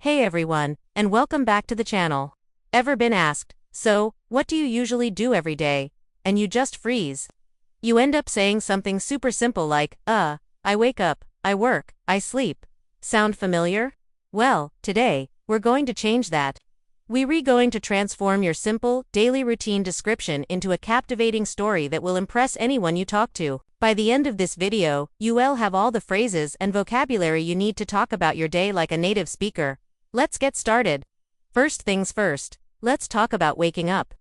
Hey everyone, and welcome back to the channel. Ever been asked, so, what do you usually do every day? And you just freeze. You end up saying something super simple like, I wake up, I work, I sleep. Sound familiar? Well, today, we're going to change that. We're going to transform your simple, daily routine description into a captivating story that will impress anyone you talk to. By the end of this video, you'll have all the phrases and vocabulary you need to talk about your day like a native speaker. Let's get started. First things first, let's talk about waking up.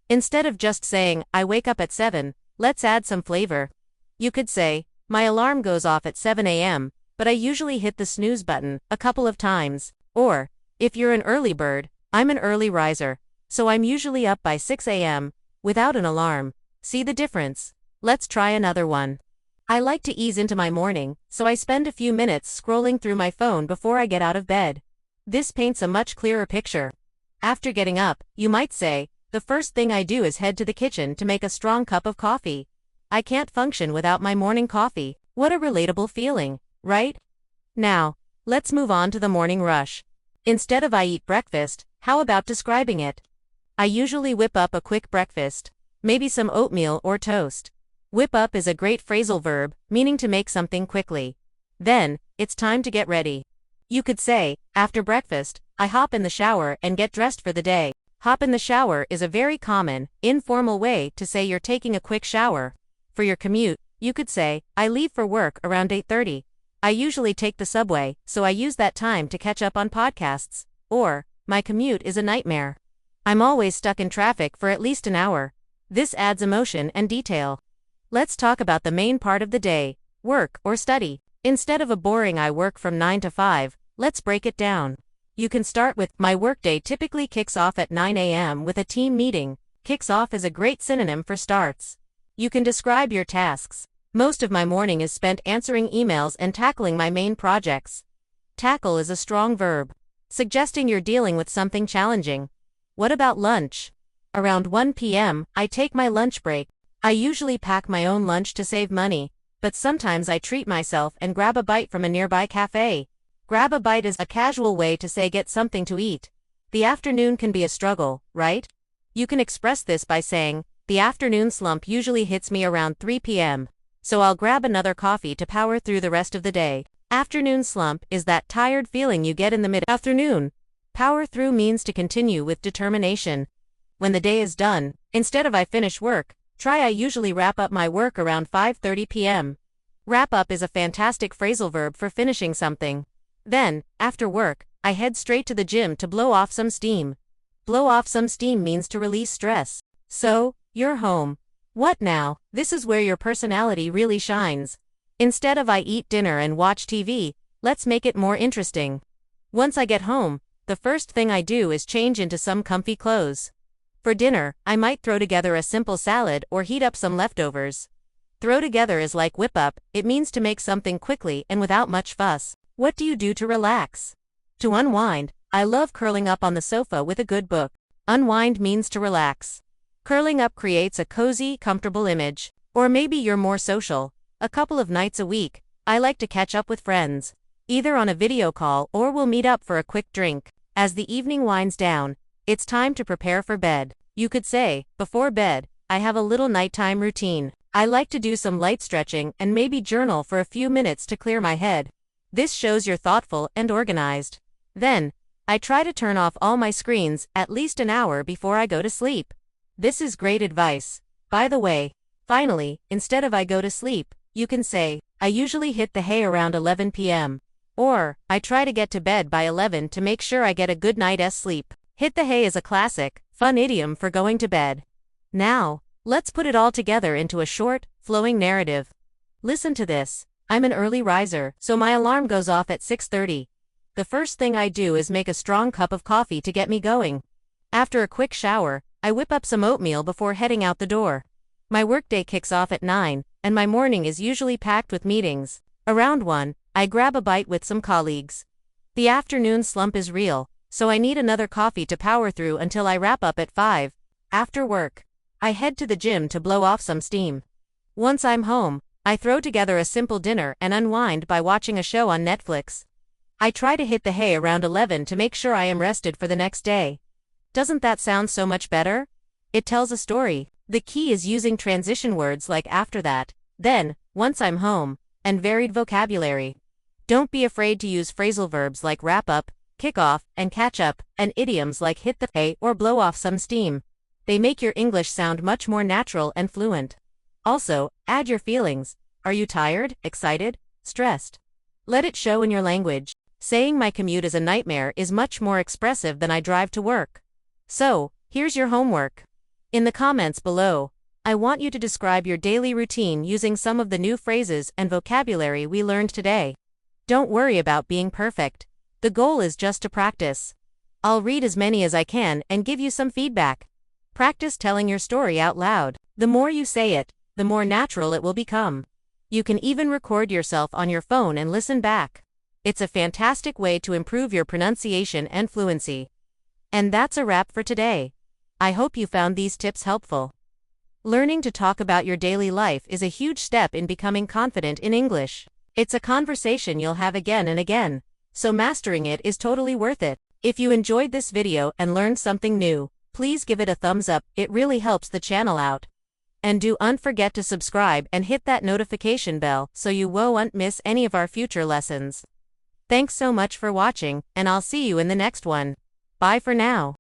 Instead of just saying, I wake up at 7, let's add some flavor. You could say, my alarm goes off at 7 a.m., but I usually hit the snooze button a couple of times. Or, if you're an early bird, I'm an early riser, so I'm usually up by 6 a.m., without an alarm. See the difference? Let's try another one. I like to ease into my morning, so I spend a few minutes scrolling through my phone before I get out of bed. This paints a much clearer picture. After getting up, you might say, the first thing I do is head to the kitchen to make a strong cup of coffee. I can't function without my morning coffee. What a relatable feeling, right? Now, let's move on to the morning rush. Instead of I eat breakfast, how about describing it? I usually whip up a quick breakfast, maybe some oatmeal or toast. Whip up is a great phrasal verb, meaning to make something quickly. Then, it's time to get ready. You could say, after breakfast, I hop in the shower and get dressed for the day. Hop in the shower is a very common, informal way to say you're taking a quick shower. For your commute, you could say, I leave for work around 8:30. I usually take the subway, so I use that time to catch up on podcasts. Or, my commute is a nightmare. I'm always stuck in traffic for at least an hour. This adds emotion and detail. Let's talk about the main part of the day, work or study. Instead of a boring I work from 9 to 5, let's break it down. You can start with, my workday typically kicks off at 9 a.m. with a team meeting. Kicks off is a great synonym for starts. You can describe your tasks. Most of my morning is spent answering emails and tackling my main projects. Tackle is a strong verb, suggesting you're dealing with something challenging. What about lunch? Around 1 p.m., I take my lunch break. I usually pack my own lunch to save money, but sometimes I treat myself and grab a bite from a nearby cafe. Grab a bite is a casual way to say get something to eat. The afternoon can be a struggle, right? You can express this by saying, the afternoon slump usually hits me around 3 p.m., so I'll grab another coffee to power through the rest of the day. Afternoon slump is that tired feeling you get in the mid-afternoon. Power through means to continue with determination. When the day is done, instead of I finish work, try I usually wrap up my work around 5:30 p.m. Wrap up is a fantastic phrasal verb for finishing something. Then, after work, I head straight to the gym to blow off some steam. Blow off some steam means to release stress. So, you're home. What now? This is where your personality really shines. Instead of I eat dinner and watch TV, let's make it more interesting. Once I get home, the first thing I do is change into some comfy clothes. For dinner, I might throw together a simple salad or heat up some leftovers. Throw together is like whip up, it means to make something quickly and without much fuss. What do you do to relax? To unwind, I love curling up on the sofa with a good book. Unwind means to relax. Curling up creates a cozy, comfortable image. Or maybe you're more social. A couple of nights a week, I like to catch up with friends. Either on a video call or we'll meet up for a quick drink. As the evening winds down, it's time to prepare for bed. You could say, before bed, I have a little nighttime routine. I like to do some light stretching and maybe journal for a few minutes to clear my head. This shows you're thoughtful and organized. Then, I try to turn off all my screens at least an hour before I go to sleep. This is great advice. By the way, finally, instead of I go to sleep, you can say, I usually hit the hay around 11 p.m. Or, I try to get to bed by 11 to make sure I get a good night's sleep. Hit the hay is a classic, fun idiom for going to bed. Now, let's put it all together into a short, flowing narrative. Listen to this. I'm an early riser, so my alarm goes off at 6:30. The first thing I do is make a strong cup of coffee to get me going. After a quick shower, I whip up some oatmeal before heading out the door. My workday kicks off at 9, and my morning is usually packed with meetings. Around 1, I grab a bite with some colleagues. The afternoon slump is real, so I need another coffee to power through until I wrap up at 5. After work, I head to the gym to blow off some steam. Once I'm home, I throw together a simple dinner and unwind by watching a show on Netflix. I try to hit the hay around 11 to make sure I am rested for the next day. Doesn't that sound so much better? It tells a story. The key is using transition words like after that, then, once I'm home, and varied vocabulary. Don't be afraid to use phrasal verbs like wrap up, kick off, and catch up, and idioms like hit the hay or blow off some steam. They make your English sound much more natural and fluent. Also, add your feelings. Are you tired, excited, stressed? Let it show in your language. Saying my commute is a nightmare is much more expressive than I drive to work. So, here's your homework. In the comments below, I want you to describe your daily routine using some of the new phrases and vocabulary we learned today. Don't worry about being perfect. The goal is just to practice. I'll read as many as I can and give you some feedback. Practice telling your story out loud. The more you say it, the more natural it will become. You can even record yourself on your phone and listen back. It's a fantastic way to improve your pronunciation and fluency. And that's a wrap for today. I hope you found these tips helpful. Learning to talk about your daily life is a huge step in becoming confident in English. It's a conversation you'll have again and again, so mastering it is totally worth it. If you enjoyed this video and learned something new, please give it a thumbs up, it really helps the channel out. And don't forget to subscribe and hit that notification bell so you won't miss any of our future lessons. Thanks so much for watching, and I'll see you in the next one. Bye for now.